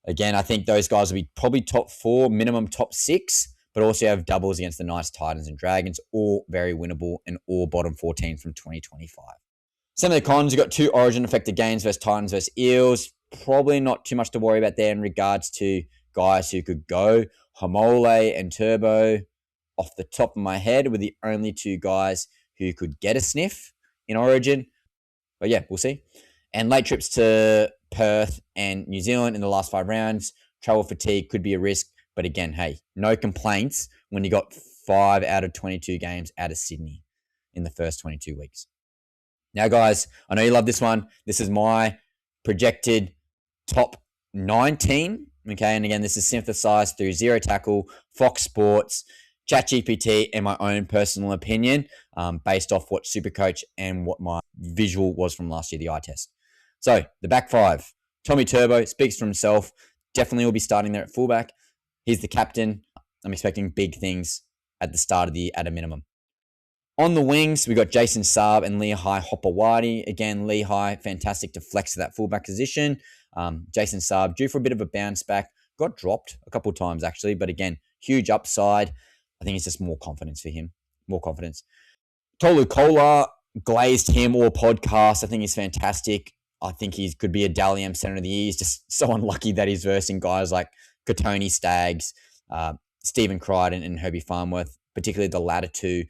Again, I think those guys will be probably top 4, minimum top 6, but also have doubles against the Knights, Titans, and Dragons, all very winnable and all bottom 14 from 2025. Some of the cons, you've got 2 origin-affected games versus Titans versus Eels. Probably not too much to worry about there in regards to guys who could go. Hamole and Turbo, off the top of my head, were the only 2 guys who could get a sniff in origin. But yeah, we'll see. And late trips to Perth and New Zealand in the last 5 rounds. Travel fatigue could be a risk. But again, hey, no complaints when you got 5 out of 22 games out of Sydney in the first 22 weeks. Now, guys, I know you love this one. This is my projected top 19. Okay, and again, this is synthesized through Zero Tackle, Fox Sports, ChatGPT, and my own personal opinion based off what Supercoach and what my visual was from last year, the eye test. So, the back 5. Tommy Turbo speaks for himself. Definitely will be starting there at fullback. He's the captain. I'm expecting big things at the start of the year at a minimum. On the wings, we got Jason Saab and Lehigh Hopewadi. Again, Lehigh, fantastic to flex to that fullback position. Jason Saab, due for a bit of a bounce back. Got dropped a couple of times, actually. But again, huge upside. I think it's just more confidence for him. More confidence. Tolu Kola, glazed him all podcast. I think he's fantastic. I think he could be a Dally M Center of the Year. He's just so unlucky that he's versing guys like Katoni Staggs, Stephen Crichton, and Herbie Farnworth, particularly the latter 2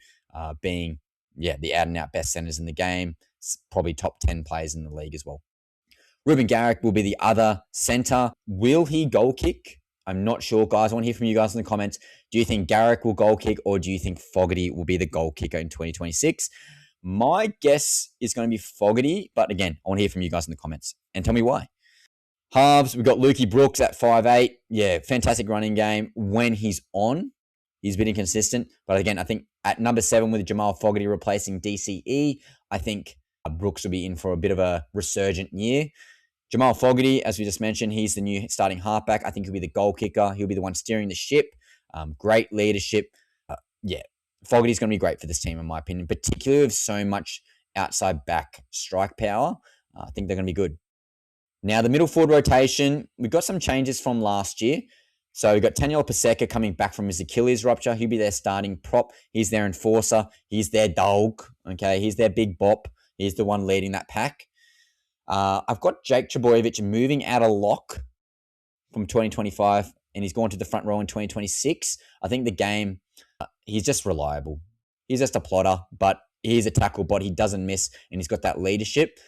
being, the out-and-out best centers in the game. Probably top 10 players in the league as well. Ruben Garrick will be the other center. Will he goal kick? I'm not sure, guys. I want to hear from you guys in the comments. Do you think Garrick will goal kick, or do you think Fogarty will be the goal kicker in 2026? My guess is going to be Fogarty, but again, I want to hear from you guys in the comments and tell me why. Halves, we've got Lukey Brooks at 5'8". Yeah, fantastic running game. When he's on, he's been inconsistent. But again, I think at number 7 with Jamal Fogarty replacing DCE, I think Brooks will be in for a bit of a resurgent year. Jamal Fogarty, as we just mentioned, he's the new starting halfback. I think he'll be the goal kicker. He'll be the one steering the ship. Great leadership. Yeah, Fogarty's going to be great for this team, in my opinion, particularly with so much outside back strike power. I think they're going to be good. Now, the middle forward rotation, we've got some changes from last year. So we've got Taniela Paseka coming back from his Achilles rupture. He'll be their starting prop. He's their enforcer. He's their dog. Okay, he's their big bop. He's the one leading that pack. I've got Jake Trbojevic moving out of lock from 2025, and he's gone to the front row in 2026. I think the game, he's just reliable. He's just a plotter, but he's a tackle bot. He doesn't miss, and he's got that leadership.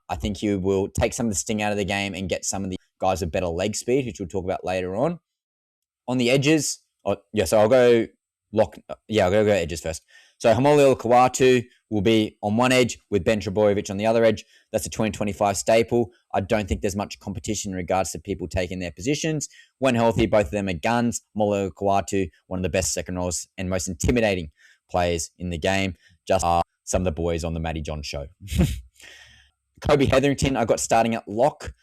I think he will take some of the sting out of the game and get some of the guys with better leg speed, which we'll talk about later on. On the edges, so I'll go lock. Yeah, I'll go edges first. So Hamoli Kawatu will be on one edge with Ben Trbojevic on the other edge. That's a 2025 staple. I don't think there's much competition in regards to people taking their positions. When healthy, both of them are guns. Hamoli Kawatu, one of the best second rows and most intimidating players in the game. Just some of the boys on the Matty John show. Kobe Hetherington, I got starting at lock.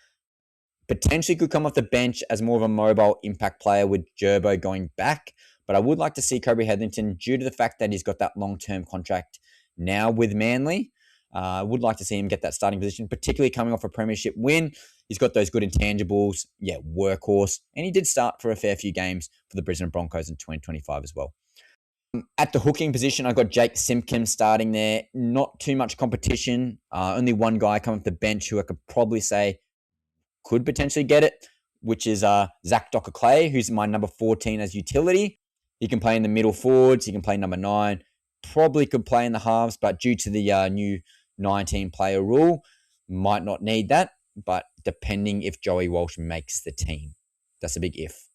Potentially could come off the bench as more of a mobile impact player with Gerbo going back. But I would like to see Kobe Hetherington, due to the fact that he's got that long-term contract now with Manly. I would like to see him get that starting position, particularly coming off a premiership win. He's got those good intangibles, workhorse. And he did start for a fair few games for the Brisbane Broncos in 2025 as well. At the hooking position, I got Jake Simpkins starting there. Not too much competition. Only one guy coming off the bench who I could probably say could potentially get it, which is Zach Dockar-Clay, who's my number 14 as utility. He can play in the middle forwards. He can play number 9. Probably could play in the halves, but due to the new 19-player rule, might not need that. But depending if Joey Walsh makes the team. That's a big if.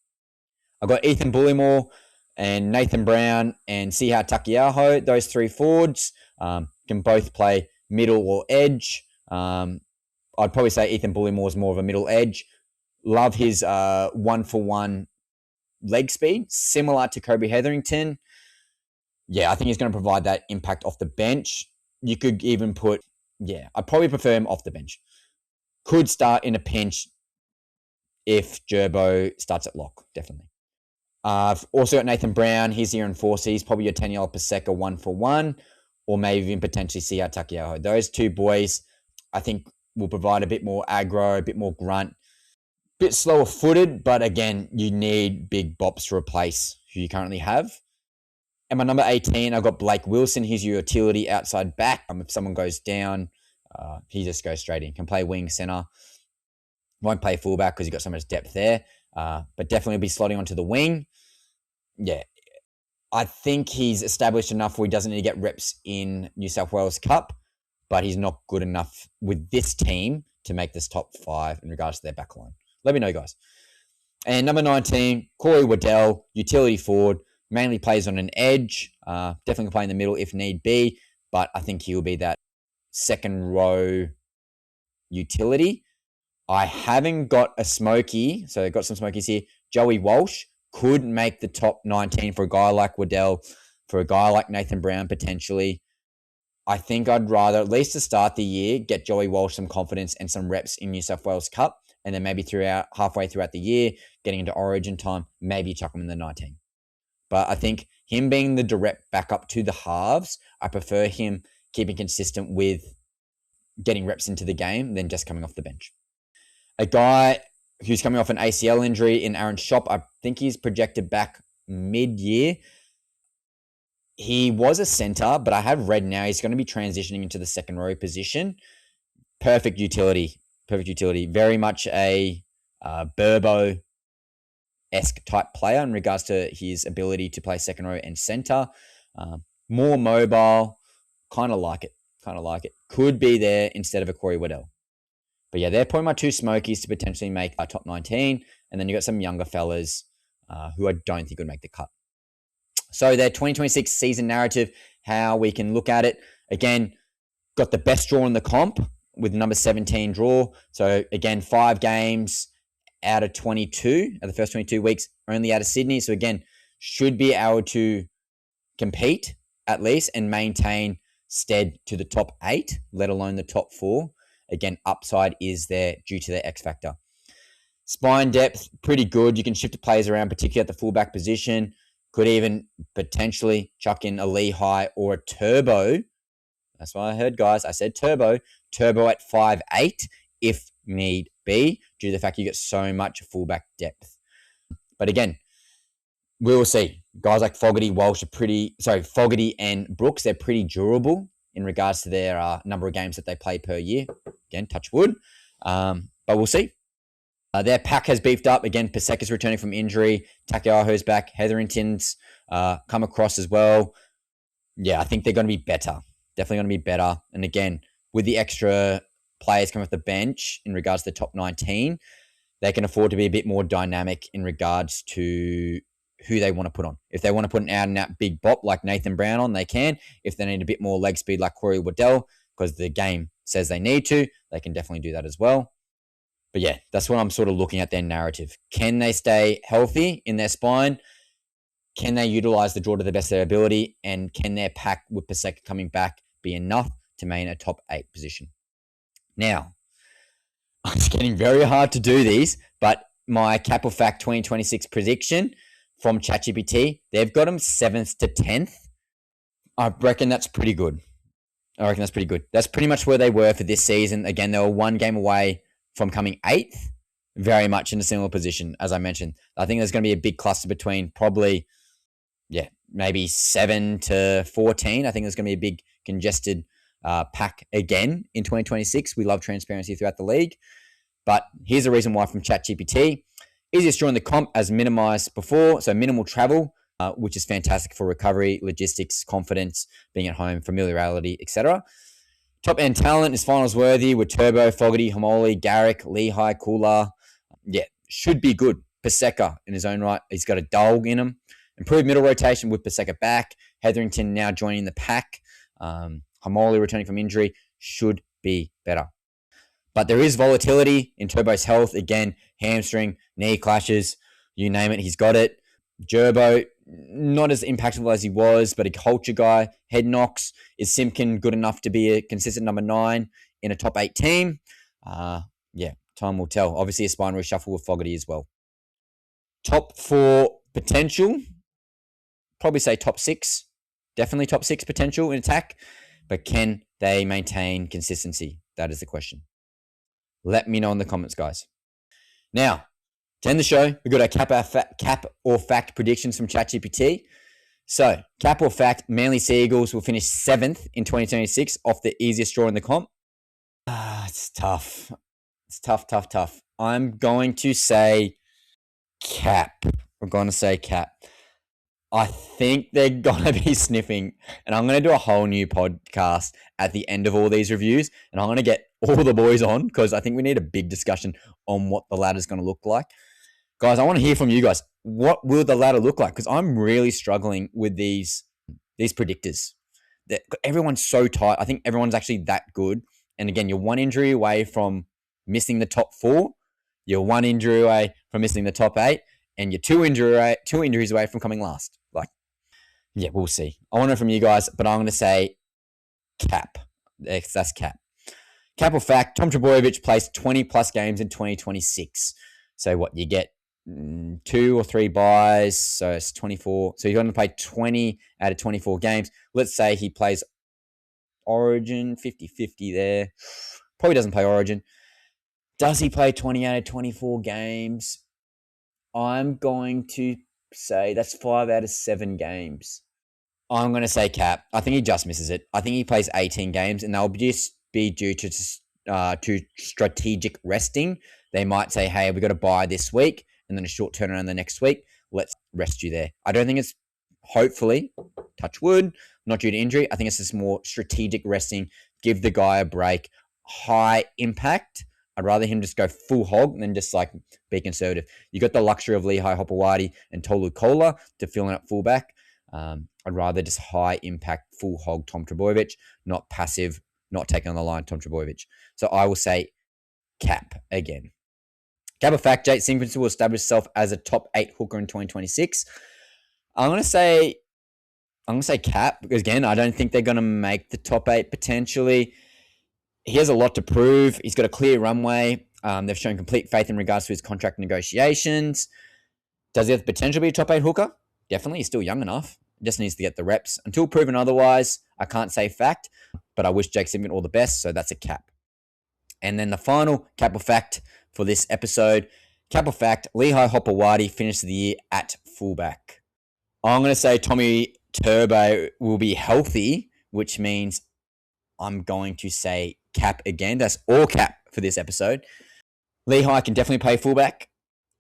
I've got Ethan Bullimore and Nathan Brown and Siha Takiaho. Those 3 forwards can both play middle or edge. I'd probably say Ethan Bullimore is more of a middle edge. Love his 1-for-1 leg speed, similar to Kobe Hetherington. I think he's going to provide that impact off the bench. You could even put, I'd probably prefer him off the bench. Could start in a pinch if Gerbo starts at lock, definitely. I've also got Nathan Brown. He's your enforcer. He's probably your Taniela Paseka 1-for-1, or maybe even potentially Siha Takiaho. Those 2 boys, I think, will provide a bit more aggro, a bit more grunt, a bit slower footed, but again, you need big bops to replace who you currently have. And my number 18, I've got Blake Wilson. He's your utility outside back. If someone goes down, he just goes straight in. Can play wing, center. Won't play fullback because he's got so much depth there, but definitely be slotting onto the wing. I think he's established enough where he doesn't need to get reps in New South Wales Cup, but he's not good enough with this team to make this top 5 in regards to their backline. Let me know, guys. And number 19, Corey Waddell, utility forward, mainly plays on an edge. Definitely can play in the middle if need be, but I think he'll be that second row utility. I haven't got a smoky, so I've got some smokies here. Joey Walsh could make the top 19 for a guy like Waddell, for a guy like Nathan Brown potentially. I think I'd rather, at least to start the year, get Joey Walsh some confidence and some reps in New South Wales Cup, and then maybe halfway throughout the year, getting into Origin time, maybe chuck him in the 19. But I think him being the direct backup to the halves, I prefer him keeping consistent with getting reps into the game than just coming off the bench. A guy who's coming off an ACL injury in Aaron Shop, I think he's projected back mid-year. He was a center, but I have read now he's going to be transitioning into the second row position. Perfect utility. Very much a Burbo-esque type player in regards to his ability to play second row and center. More mobile. Kind of like it. Could be there instead of a Corey Waddell. But they're probably my 2 smokies to potentially make a top 19. And then you got some younger fellas who I don't think would make the cut. So their 2026 season narrative, how we can look at it. Again, got the best draw in the comp with number 17 draw. So again, 5 games out of 22, of the first 22 weeks, only out of Sydney. So again, should be able to compete at least and maintain stead to the top 8, let alone the top 4. again, upside is there due to their X factor. Spine depth, pretty good. You can shift the players around, particularly at the fullback position. Could even potentially chuck in a Lehigh or a Turbo. That's what I heard, guys. I said Turbo. Turbo at 5'8", if need be, due to the fact you get so much fullback depth. But again, we will see. Guys like Fogarty, Walsh Fogarty and Brooks, they're pretty durable in regards to their number of games that they play per year. Again, touch wood. But we'll see. Their pack has beefed up. Again, Paseka's returning from injury. Takiaho's back. Hetherington's come across as well. Yeah, I think they're going to be better. Definitely going to be better. And again, with the extra players coming off the bench in regards to the top 19, they can afford to be a bit more dynamic in regards to who they want to put on. If they want to put an out-and-out big bop like Nathan Brown on, they can. If they need a bit more leg speed like Corey Waddell, because the game says they need to, they can definitely do that as well. But yeah, that's what I'm sort of looking at their narrative. Can they stay healthy in their spine? Can they utilize the draw to the best of their ability? And can their pack with Paseka coming back be enough to maintain a top 8 position? Now, it's getting very hard to do these, but my Cap or Fact 2026 prediction from ChatGPT, they've got them 7th to 10th. I reckon that's pretty good. That's pretty much where they were for this season. Again, they were one game away from coming 8th, very much in a similar position, as I mentioned. I think there's going to be a big cluster between probably, maybe 7 to 14. I think there's going to be a big congested pack again in 2026. We love transparency throughout the league. But here's the reason why from ChatGPT. Easiest draw in the comp as minimized before, so minimal travel, which is fantastic for recovery, logistics, confidence, being at home, familiarity, etc. Top end talent is finals worthy with Turbo, Fogarty, Homoli, Garrick, Lehigh, Kula. Yeah, should be good. Paseka in his own right, he's got a dog in him. Improved middle rotation with Paseka back. Hetherington now joining the pack. Homoli returning from injury should be better. But there is volatility in Turbo's health. Again, hamstring, knee clashes, you name it, he's got it. Gerbo, not as impactful as he was, but a culture guy. Head knocks. Is Simpkin good enough to be a consistent number 9 in a top 8 team? Time will tell. Obviously, a spine reshuffle with Fogarty as well. Top 4 potential. Probably say top 6. Definitely top 6 potential in attack. But can they maintain consistency? That is the question. Let me know in the comments, guys. Now, to end the show, we've got our cap or fact predictions from ChatGPT. So, cap or fact, Manly Sea Eagles will finish 7th in 2026 off the easiest draw in the comp. It's tough. It's tough. I'm going to say cap. I think they're going to be sniffing, and I'm going to do a whole new podcast at the end of all these reviews, and I'm going to get all the boys on because I think we need a big discussion on what the ladder is going to look like. Guys, I want to hear from you guys. What will the ladder look like? Because I'm really struggling with these predictors. Everyone's so tight. I think everyone's actually that good. And again, you're one injury away from missing the top 4. You're one injury away from missing the top 8. And you're two injuries away from coming last. We'll see. I want to know from you guys, but I'm going to say cap. That's cap. Cap or fact, Tom Trbojevic plays 20-plus games in 2026. So what, you get 2 or 3 buys, so it's 24. So you're going to play 20 out of 24 games. Let's say he plays Origin, 50-50 there. Probably doesn't play Origin. Does he play 20 out of 24 games? I'm going to say that's 5 out of 7 games. I'm going to say cap. I think he just misses it. I think he plays 18 games, and they'll just be due to strategic resting. They might say, hey, we've got to buy this week, and then a short turnaround the next week. Let's rest you there. I don't think it's, hopefully, touch wood, not due to injury. I think it's just more strategic resting. Give the guy a break. High impact. I'd rather him just go full hog than just be conservative. You got the luxury of Lehigh Hopewadi and Tolu Kola to fill in at fullback. I'd rather just high impact full hog Tom Trbojevic, not passive, not taking on the line Tom Trbojevic. So I will say cap again. Cap or fact, Jake Singleton will establish himself as a top 8 hooker in 2026. I'm gonna say cap because again, I don't think they're gonna make the top 8 potentially. He has a lot to prove. He's got a clear runway. They've shown complete faith in regards to his contract negotiations. Does he have the potential to be a top 8 hooker? Definitely. He's still young enough. Just needs to get the reps. Until proven otherwise, I can't say fact, but I wish Jake Simpkin all the best, so that's a cap. And then the final cap or fact for this episode. Cap or fact, Lehigh Hopewadi finished the year at fullback. I'm going to say Tommy Turbo will be healthy, which means I'm going to say cap again. That's all cap for this episode. Lehigh can definitely play fullback.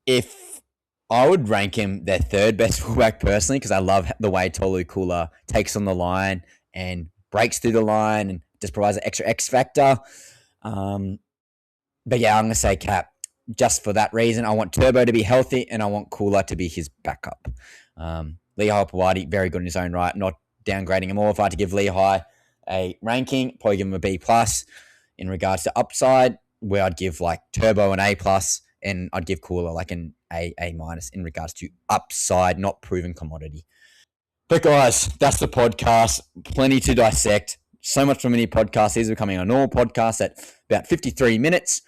If I would rank him their third best fullback personally, because I love the way Tolu Kula takes on the line and breaks through the line and just provides an extra X factor. But yeah, I'm going to say cap. Just for that reason, I want Turbo to be healthy and I want Kula to be his backup. Lehigh Hopewadi, very good in his own right. Not downgrading him all. If I had to give Lehigh a ranking, probably give him a B+. In regards to upside, where I'd give like Turbo an A+, and I'd give Kula like an A- in regards to upside, not proven commodity. But guys, that's the podcast. Plenty to dissect. So much for mini podcasts. These are becoming a normal podcast at about 53 minutes.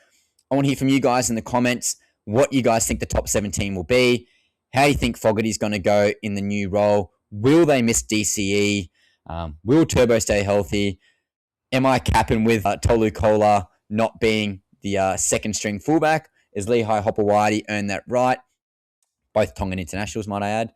I want to hear from you guys in the comments what you guys think the top 17 will be. How you think Fogarty's going to go in the new role? Will they miss DCE? Will Turbo stay healthy? Am I capping with Tolu Kula not being the second string fullback? Is Lehigh Hopewadi earned that right? Both Tongan internationals, might I add.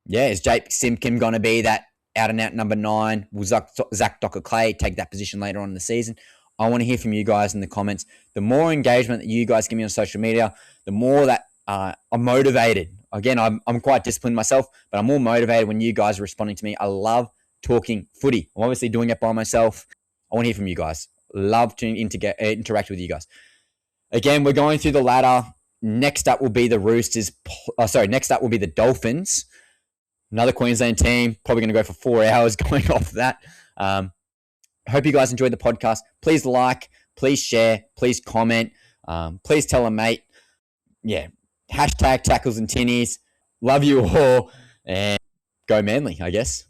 Yeah, is Jake Simpkin going to be that out-and-out number 9? Will Zach Dockar-Clay take that position later on in the season? I want to hear from you guys in the comments. The more engagement that you guys give me on social media, the more that I'm motivated. Again, I'm quite disciplined myself, but I'm more motivated when you guys are responding to me. I love talking footy. I'm obviously doing it by myself. I want to hear from you guys. Love to interact with you guys. Again, we're going through the ladder. Next up will be the Roosters. Next up will be the Dolphins. Another Queensland team. Probably going to go for 4 hours going off that. I hope you guys enjoyed the podcast. Please like, please share, please comment, please tell a mate. Yeah, hashtag tackles and tinnies. Love you all, and go Manly, I guess.